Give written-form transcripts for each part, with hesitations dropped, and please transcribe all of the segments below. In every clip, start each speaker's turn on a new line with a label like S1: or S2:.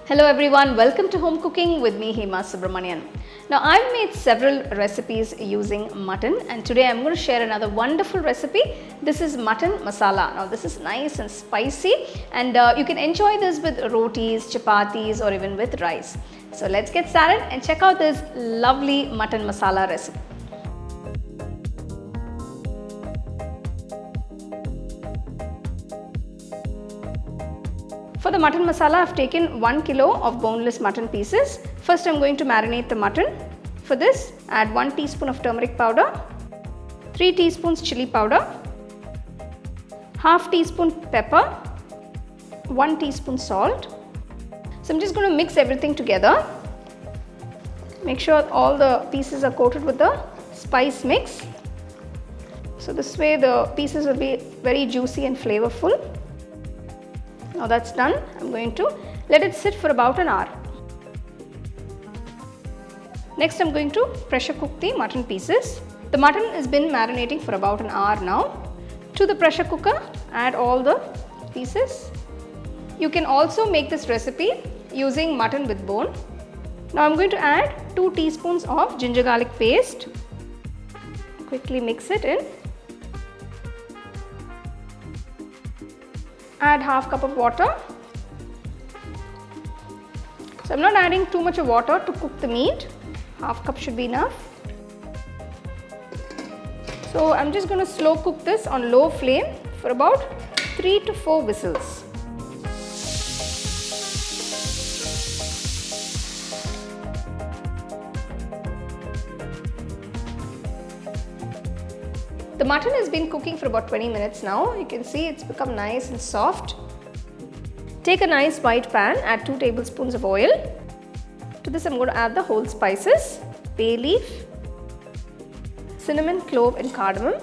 S1: Hello everyone, welcome to Home Cooking with me Hema Subramanian. Now I've made several recipes using mutton and today I'm going to share another wonderful recipe. This is mutton masala. Now this is nice and spicy and you can enjoy this with rotis, chapatis or even with rice. So let's get started and check out this lovely mutton masala recipe. For the mutton masala, I've taken 1 kilo of boneless mutton pieces. First, I'm going to marinate the mutton. For this, add 1 teaspoon of turmeric powder, 3 teaspoons chilli powder, half teaspoon pepper, 1 teaspoon salt. So I'm just going to mix everything together. Make sure all the pieces are coated with the spice mix. So this way the pieces will be very juicy and flavorful. Now that's done, I'm going to let it sit for about an hour. Next I'm going to pressure cook the mutton pieces. The mutton has been marinating for about an hour now. To the pressure cooker, add all the pieces. You can also make this recipe using mutton with bone. Now I'm going to add 2 teaspoons of ginger garlic paste. Quickly mix it in. Add half cup of water. So I'm not adding too much of water to cook the meat. Half cup should be enough. So I'm just going to slow cook this on low flame for about 3 to 4 whistles. The mutton has been cooking for about 20 minutes now. You can see it's become nice and soft. Take a nice white pan, add 2 tablespoons of oil. To this I'm going to add the whole spices, bay leaf, cinnamon, clove and cardamom.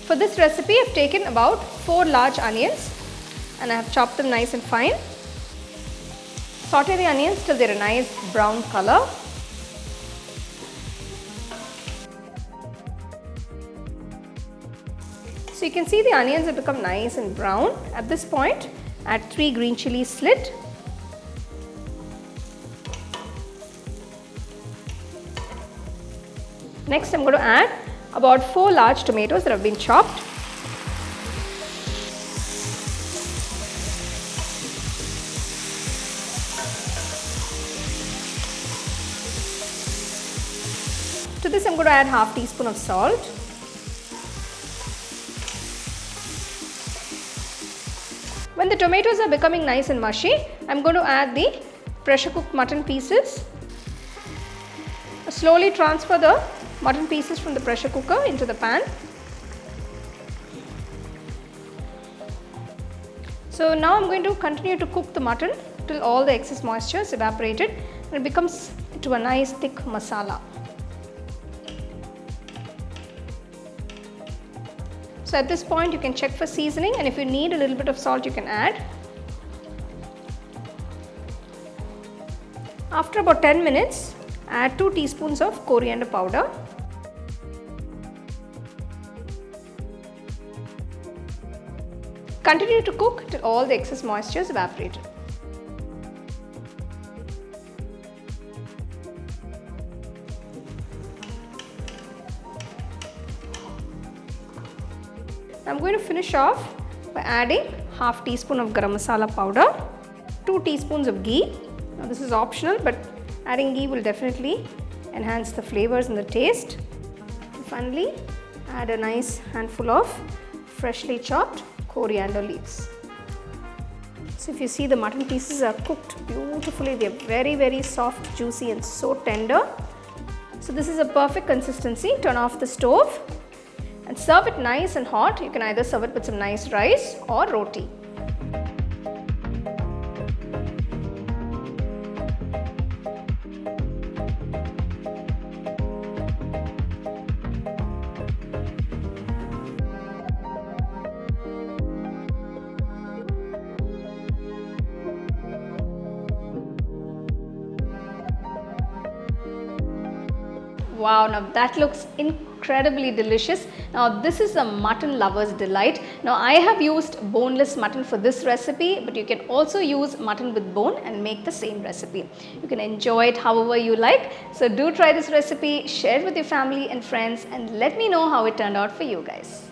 S1: For this recipe I've taken about 4 large onions and I have chopped them nice and fine. Saute the onions till they're a nice brown color. So you can see the onions have become nice and brown. At this point, add 3 green chilli slit. Next, I'm going to add about 4 large tomatoes that have been chopped. To this, I'm going to add half teaspoon of salt. When the tomatoes are becoming nice and mushy, I'm going to add the pressure cooked mutton pieces. Slowly transfer the mutton pieces from the pressure cooker into the pan. So now I'm going to continue to cook the mutton till all the excess moisture is evaporated and it becomes into a nice thick masala. So at this point you can check for seasoning and if you need a little bit of salt you can add. After about 10 minutes, add 2 teaspoons of coriander powder. Continue to cook till all the excess moisture is evaporated. I'm going to finish off by adding half teaspoon of garam masala powder, 2 teaspoons of ghee. Now this is optional but adding ghee will definitely enhance the flavors and the taste. And finally, add a nice handful of freshly chopped coriander leaves. So if you see the mutton pieces are cooked beautifully, they are very soft, juicy and so tender. So this is a perfect consistency. Turn off the stove. And serve it nice and hot. You can either serve it with some nice rice or roti. Wow, now that looks incredibly delicious. Now this is a mutton lover's delight. Now I have used boneless mutton for this recipe, but you can also use mutton with bone and make the same recipe. You can enjoy it however you like. So do try this recipe, share it with your family and friends, and let me know how it turned out for you guys.